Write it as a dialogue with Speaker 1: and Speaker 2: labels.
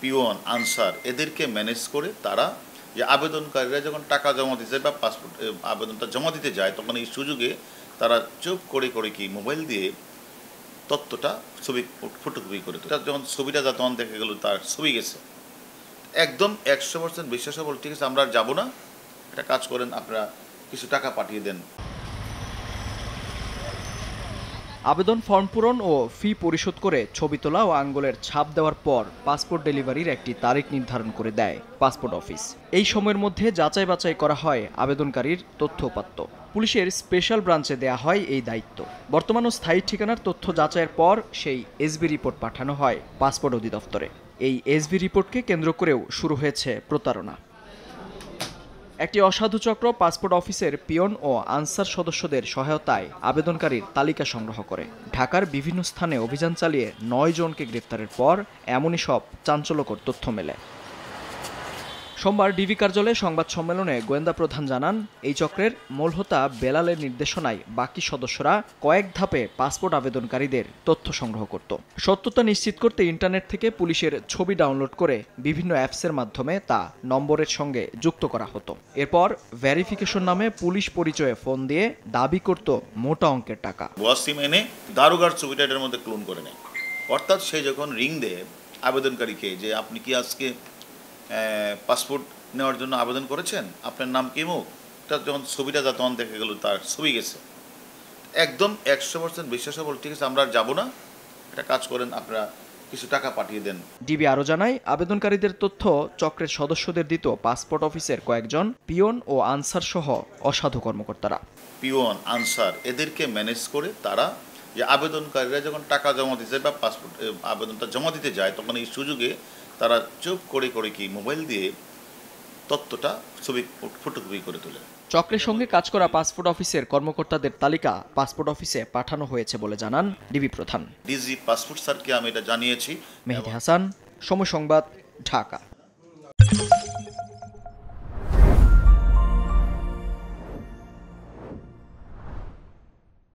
Speaker 1: Peon, answer এদেরকে manage করে তারা যে আবেদনকারীরা যখন টাকা জমা দিতে যায় বা পাসপোর্ট আবেদনটা জমা দিতে যায়, তখন এই সুযোগে তারা চুপ করে কি মোবাইল দিয়ে তথ্যটা ছবি ফটোকপি করে তোলে। যখন ছবিটা তখন দেখা গেল তার ছবি গেছে, একদম 100% বিশ্বাসবল, ঠিক আছে আমরা আর যাবো না, একটা কাজ করেন আপনারা কিছু টাকা পাঠিয়ে দেন।
Speaker 2: আবেদন ফর্ম পূরণ ও ফি পরিশোধ করে ছবি তোলা ও আঙ্গুলের ছাপ দেওয়ার পর পাসপোর্ট ডেলিভারির একটি তারিখ নির্ধারণ করে দেয় পাসপোর্ট অফিস। এই সময়ের মধ্যে যাচাই বাছাই করা হয় আবেদনকারীর তথ্য উপাত্ত। পুলিশের স্পেশাল ব্রাঞ্চে দেয়া হয় এই দায়িত্ব। বর্তমান ও স্থায়ী ঠিকানার তথ্য যাচাইয়ের পর সেই এসবি রিপোর্ট পাঠানো হয় পাসপোর্ট অধিদপ্তরে। এই এসবি রিপোর্টকে কেন্দ্র করেও শুরু হয়েছে প্রতারণা। একটি অসাধু চক্র পাসপোর্ট অফিসের পিয়ন ও আনসার সদস্যদের সহায়তায় আবেদনকারীর তালিকা সংগ্রহ করে ঢাকার বিভিন্ন স্থানে অভিযান চালিয়ে ৯ জনকে গ্রেপ্তারের পর এমনই সব চাঞ্চল্যকর তথ্য মেলে। সোমবার ডিবি কার্যালয়ে সংবাদ সম্মেলনে গোয়েন্দা প্রধান জানান, এই চক্রের মূল হোতা বেলালের নির্দেশনায় বাকি সদস্যরা কয়েক ধাপে পাসপোর্ট আবেদনকারীদের তথ্য সংগ্রহ করত। সত্যতা নিশ্চিত করতে ইন্টারনেট থেকে পুলিশের ছবি ডাউনলোড করে বিভিন্ন অ্যাপসের মাধ্যমে তা নম্বরের সঙ্গে যুক্ত করা হতো। এরপর ভেরিফিকেশন নামে পুলিশ পরিচয়ে ফোন দিয়ে দাবি করত মোটা অঙ্কের টাকা।
Speaker 1: ওয়াসিম এনে দারোগার ছবিটা এটার মধ্যে ক্লোন করে নেয়। অর্থাৎ সে যখন রিং দেয় আবেদনকারীকে যে আপনি কি আজকে পাসপোর্ট নেওয়ার জন্য আবেদন করেছেন, আপনার নাম কি মুখ, তার যখন ছবিটা তখন দেখা গেল তার ছবি গেছে, একদম 100% বিশ্বাসবল, ঠিক আছে আমরা আর যাবো না, একটা কাজ করেন আপনারা কিছু টাকা পাঠিয়ে দেন।
Speaker 2: ডিবি আরও জানায়, আবেদনকারীদের তথ্য চক্রের সদস্যদের দিত পাসপোর্ট অফিসের কয়েকজন পিয়ন ও আনসার সহ অসাধু কর্মকর্তারা।
Speaker 1: পিওন, আনসার এদেরকে ম্যানেজ করে তারা যে আবেদনকারীরা যখন টাকা জমা দিতে যায় বা পাসপোর্ট আবেদনটা জমা দিতে যায়, তখন এই সুযোগে তারা চুপ করে কি মোবাইল দিয়ে তথ্যটা ছবি ফটোকপি করে তোলে।
Speaker 2: চক্রের সঙ্গে কাজ করা পাসপোর্ট অফিসের কর্মকর্তাদের তালিকা পাসপোর্ট অফিসে পাঠানো হয়েছে বলে জানান ডিবি প্রধান।
Speaker 1: ডিজি পাসপোর্ট স্যারকে আমি এটা জানিয়েছি।
Speaker 2: মেহেদী হাসান, সময় সংবাদ, ঢাকা।